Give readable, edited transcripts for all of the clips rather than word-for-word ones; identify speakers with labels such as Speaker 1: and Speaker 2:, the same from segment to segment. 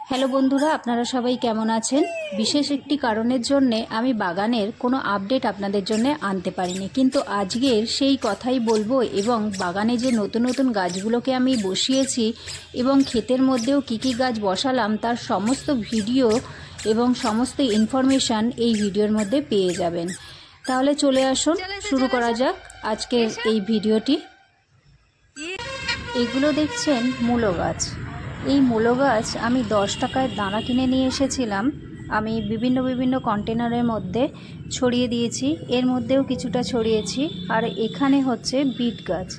Speaker 1: Hello বন্ধুরা, আপনারা সবাই কেমন আছেন? বিশেষ একটি কারণের জন্যে আমি বাগানের কোনো আপডেট আপনাদের জন্য আনতে পারিনি, কিন্তু আজকের সেই কথাই বলবো এবং বাগানে যে নতুন নতুন গাছগুলোকে আমি বসিয়েছি এবং ক্ষেতের মধ্যেও কী কী গাছ বসালাম তার সমস্ত ভিডিও এবং সমস্ত ইনফরমেশান এই ভিডিওর মধ্যে পেয়ে যাবেন। তাহলে চলে আসুন, শুরু করা যাক আজকের এই ভিডিওটি। এগুলো দেখছেন মূলো গাছ। এই মূলো গাছ আমি 10 টাকায় দানা কিনে নিয়ে এসেছিলাম। আমি বিভিন্ন কন্টেনারের মধ্যে ছড়িয়ে দিয়েছি, এর মধ্যেও কিছুটা ছড়িয়েছি। আর এখানে হচ্ছে বিট গাছ।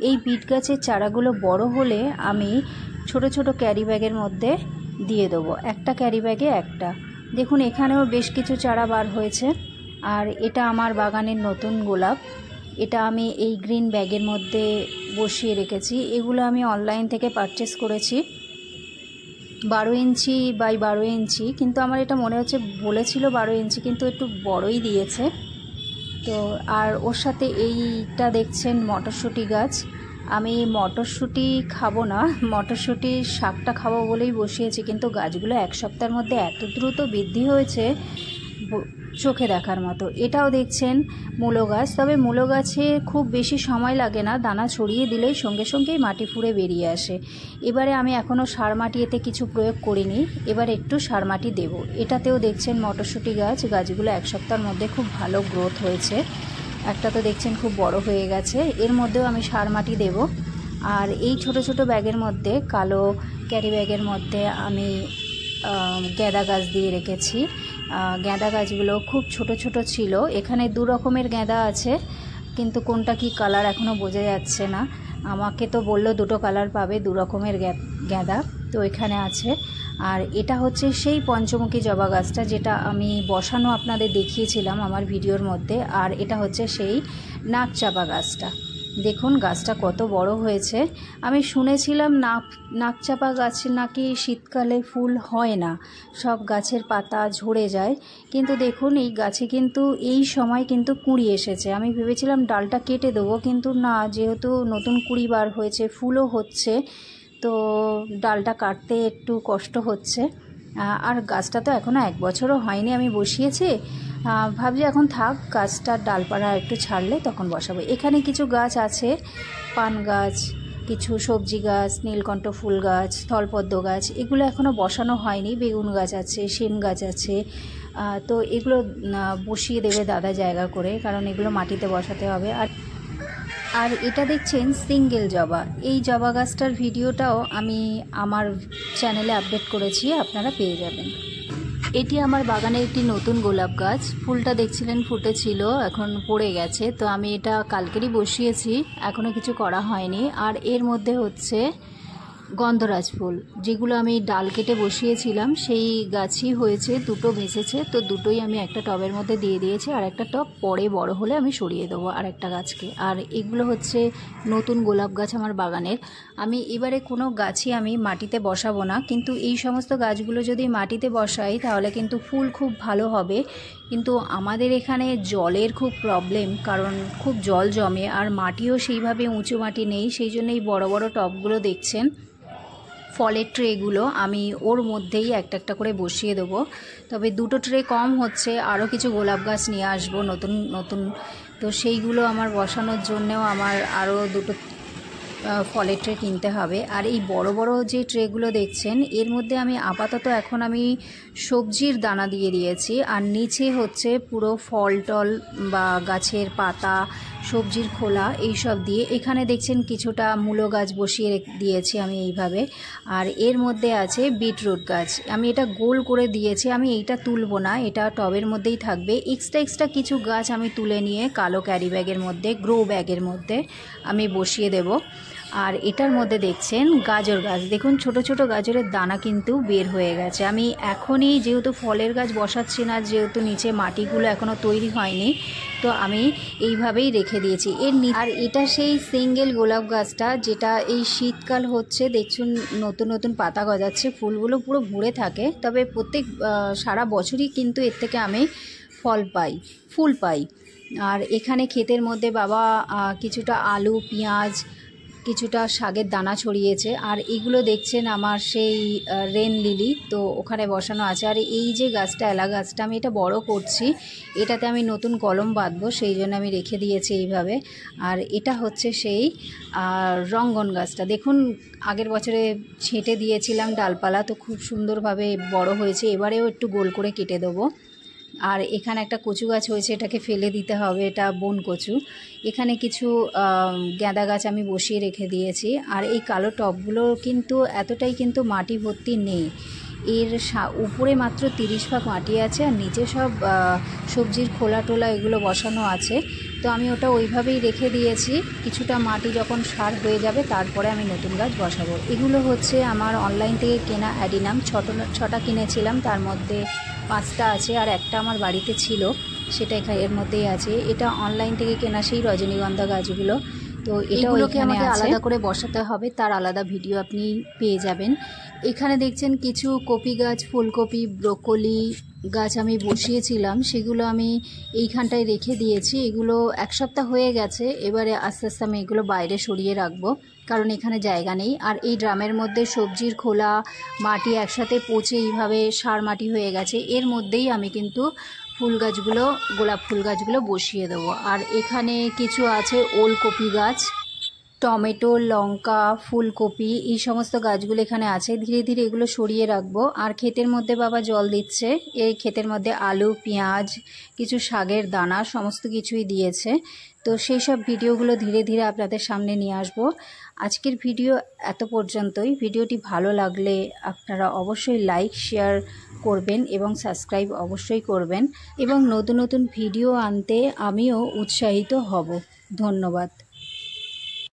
Speaker 1: এই বিট গাছের চারাগুলো বড় হলে আমি ছোট ছোট ক্যারি ব্যাগের মধ্যে দিয়ে দেবো, একটা ক্যারি ব্যাগে একটা। দেখুন এখানেও বেশ কিছু চারা বার হয়েছে। আর এটা আমার বাগানের নতুন গোলাপ। এটা আমি এই গ্রিন ব্যাগের মধ্যে বসিয়ে রেখেছি। এগুলো আমি অনলাইন থেকে পারচেস করেছি 12 ইঞ্চি বাই 12 ইঞ্চি, কিন্তু আমার এটা মনে হচ্ছে বলেছিল 12 ইঞ্চি, কিন্তু একটু বড়ই দিয়েছে। তো আর ওর সাথে এইটা দেখছেন মটরশুঁটি গাছ। আমি মটরশুঁটি খাবো না, মটরশুঁটির শাকটা খাবো বলেই বসিয়েছি, কিন্তু গাছগুলো এক সপ্তাহের মধ্যে এত দ্রুত বৃদ্ধি হয়েছে চোখে দেখার মতো। এটাও দেখছেন মূলো গাছ। তবে মূলো গাছে খুব বেশি সময় লাগে না, দানা ছড়িয়ে দিলেই সঙ্গে সঙ্গেই মাটি ফুঁড়ে বেরিয়ে আসে। এবারে আমি এখনও সার মাটি এতে কিছু প্রয়োগ করিনি, এবার একটু সার মাটি দেবো। এটাতেও দেখছেন মটরশুঁটি গাছ। গাছগুলো এক সপ্তাহের মধ্যে খুব ভালো গ্রোথ হয়েছে। একটা তো দেখছেন খুব বড় হয়ে গেছে, এর মধ্যেও আমি সার মাটি দেব। আর এই ছোট ছোট ব্যাগের মধ্যে, কালো ক্যারি ব্যাগের মধ্যে আমি গাঁদা গাছ দিয়ে রেখেছি। গাঁদা গাছগুলো খুব ছোট ছোট ছিল। এখানে 2 রকমের গাঁদা আছে, কিন্তু কোনটা কি কালার এখনও বোঝা যাচ্ছে না। আমাকে তো বললো 2টো কালার পাবে, 2 রকমের গাঁদা তো এখানে আছে। আর এটা হচ্ছে সেই পঞ্চমুখী জবা গাছটা যেটা আমি বসানো আপনাদের দেখিয়েছিলাম আমার ভিডিওর মধ্যে। আর এটা হচ্ছে সেই নাকচাপা গাছটা। দেখুন গাছটা কত বড় হয়েছে। আমি শুনেছিলাম নাকচাপা গাছের নাকি শীতকালে ফুল হয় না, সব গাছের পাতা ঝরে যায়, কিন্তু দেখুন এই গাছে কিন্তু এই সময় কিন্তু কুঁড়ি এসেছে। আমি ভেবেছিলাম ডালটা কেটে দেবো, কিন্তু না, যেহেতু নতুন কুঁড়ি বার হয়েছে, ফুলও হচ্ছে, তো ডালটা কাটতে একটু কষ্ট হচ্ছে। আর গাছটা তো এখনও 1 বছরও হয়নি আমি বসিয়েছি। ভাবছি এখন থাক, গাছটার ডালপালা একটু ছাড়লে তখন বসাবো। এখানে কিছু গাছ আছে, পান গাছ, কিছু সবজি গাছ, নীলকণ্ঠ ফুল গাছ, স্থলপদ্ম গাছ, এগুলো এখনও বসানো হয়নি। বেগুন গাছ আছে, শিম গাছ আছে। তো এগুলো বসিয়ে দেবে দাদা জায়গা করে, কারণ এগুলো মাটিতে বসাতে হবে। আর এটা দেখছেন সিঙ্গেল জবা। এই জবা গাছটার ভিডিওটাও আমি আমার চ্যানেলে আপডেট করেছি, আপনারা পেয়ে যাবেন। এটি আমার বাগানে একটি নতুন গোলাপ গাছ। ফুলটা দেখছিলেন ফুটেছিল, এখন পড়ে গেছে। তো আমি এটা কালকেরই বসিয়েছি, এখনও কিছু করা হয়নি। আর এর মধ্যে হচ্ছে গন্ধরাজ ফুল, যেগুলো আমি ডাল কেটে বসিয়েছিলাম, সেই গাছই হয়েছে, 2টো ভেসেছে। তো দুটোই আমি একটা টবের মধ্যে দিয়ে দিয়েছি, আর একটা টব পরে বড় হলে আমি সরিয়ে দেবো আর একটা গাছকে। আর এগুলো হচ্ছে নতুন গোলাপ গাছ আমার বাগানের। আমি এবারে কোনো গাছই আমি মাটিতে বসাবো না, কিন্তু এই সমস্ত গাছগুলো যদি মাটিতে বসাই তাহলে কিন্তু ফুল খুব ভালো হবে। কিন্তু আমাদের এখানে জলের খুব প্রবলেম, কারণ খুব জল জমে, আর মাটিও সেইভাবে উঁচু মাটি নেই। সেই জন্যই বড় বড় টবগুলো দেখছেন, ফলের ট্রেগুলো আমি ওর মধ্যেই একটা একটা করে বসিয়ে দেবো। তবে 2টো ট্রে কম হচ্ছে, আরও কিছু গোলাপ গাছ নিয়ে আসবো নতুন নতুন। তো সেইগুলো আমার বসানোর জন্যেও আমার আরও 2টো ফলের ট্রে কিনতে হবে। আর এই বড় বড় যে ট্রেগুলো দেখছেন, এর মধ্যে আমি আপাতত এখন আমি সবজির দানা দিয়ে দিয়েছি, আর নিচে হচ্ছে পুরো ফল টল বা গাছের পাতা, সবজির খোলা, এইসব দিয়ে। এখানে দেখছেন কিছুটা মূলো গাছ বসিয়ে দিয়েছি আমি এইভাবে। আর এর মধ্যে আছে বিটরুট গাছ, আমি এটা গোল করে দিয়েছি। আমি এইটা তুলবো না, এটা টবের মধ্যেই থাকবে। এক্সট্রা কিছু গাছ আমি তুলে নিয়ে কালো ক্যারি ব্যাগের মধ্যে, গ্রো ব্যাগের মধ্যে আমি বসিয়ে দেব। আর এটার মধ্যে দেখছেন গাজর গাছ। দেখুন ছোট ছোট গাজরের দানা কিন্তু বের হয়ে গেছে। আমি এখনই যেহেতু ফলের গাছ বসাচ্ছি না, যেহেতু নিচে মাটিগুলো এখনও তৈরি হয়নি, তো আমি এইভাবেই রেখে দিয়েছি। আর এটা সেই সিঙ্গেল গোলাপ গাছটা, যেটা এই শীতকাল হচ্ছে, দেখুন নতুন নতুন পাতা গজাচ্ছে, ফুলগুলো পুরো ভরে থাকে। তবে প্রত্যেক সারা বছরই কিন্তু এর থেকে আমি ফুল পাই। আর এখানে ক্ষেতের মধ্যে বাবা কিছুটা আলু, পেঁয়াজ, কিছুটা শাকের দানা ছড়িয়েছে। আর এগুলো দেখছেন আমার সেই রেন লিলি, তো ওখানে বসানো আছে। আর এই যে গাছটা, এলা গাছটা, আমি এটা বড় করছি, এটাতে আমি নতুন কলম বাঁধবো, সেই জন্য আমি রেখে দিয়েছি এইভাবে। আর এটা হচ্ছে সেই রঙ্গন গাছটা, দেখুন আগের বছরে ছেঁটে দিয়েছিলাম ডালপালা, তো খুব সুন্দরভাবে বড় হয়েছে। এবারেও একটু গোল করে কেটে দেবো। আর এখানে একটা কচু গাছ হয়েছে, এটাকে ফেলে দিতে হবে, এটা বন কচু। এখানে কিছু গাঁদা গাছ আমি বসিয়ে রেখে দিয়েছি। আর এই কালো টবগুলো কিন্তু এতটাই কিন্তু মাটি ভর্তি নেই, এর উপরে মাত্র 30 ভাগ মাটি আছে, আর নিচে সব সবজির খোলা টোলা এগুলো বসানো আছে। তো আমি ওটা ওইভাবেই রেখে দিয়েছি, কিছুটা মাটি যখন সার হয়ে যাবে তারপরে আমি নতুন গাছ বসাবো। এগুলো হচ্ছে আমার অনলাইন থেকে কেনা অ্যাডিনাম, ছটা কিনেছিলাম, তার মধ্যে 5টা আছে, আর একটা আমার বাড়িতে ছিল, সেটা এর মধ্যেই আছে। এটা অনলাইন থেকে কেনা সেই রজনীগন্ধা গাছগুলো। তো এগুলোকে আমাকে আলাদা করে বসাতে হবে, তার আলাদা ভিডিও আপনি পেয়ে যাবেন। এখানে দেখছেন কিছু কপি গাছ, ফুলকপি, ব্রোকলি গাছ আমি বসিয়েছিলাম, সেগুলো আমি এইখানটায় রেখে দিয়েছি। এগুলো 1 সপ্তাহ হয়ে গেছে, এবারে আস্তে আস্তে আমি এগুলো বাইরে সরিয়ে রাখবো, কারণ এখানে জায়গা নেই। আর এই ড্রামের মধ্যে সবজির খোলা মাটি একসাথে পচে এইভাবে সার মাটি হয়ে গেছে, এর মধ্যেই আমি কিন্তু ফুল গাছগুলো, গোলাপ ফুল গাছগুলো বসিয়ে দেবো। আর এখানে কিছু আছে ওলকপি গাছ, টমেটো, লঙ্কা, ফুলকপি, এই সমস্ত গাছগুলো এখানে আছে। ধীরে ধীরে এগুলো সরিয়ে রাখবো। আর ক্ষেতের মধ্যে বাবা জল দিচ্ছে, এই ক্ষেতের মধ্যে আলু, পেঁয়াজ, কিছু শাকের দানা, সমস্ত কিছুই দিয়েছে। তো সেই সব ভিডিওগুলো ধীরে ধীরে আপনাদের সামনে নিয়ে আসবো। আজকের ভিডিও এত পর্যন্তই। ভিডিওটি ভালো লাগলে আপনারা অবশ্যই লাইক, শেয়ার করবেন এবং সাবস্ক্রাইব অবশ্যই করবেন, এবং নতুন নতুন ভিডিও আনতে আমিও উৎসাহিত হব। ধন্যবাদ।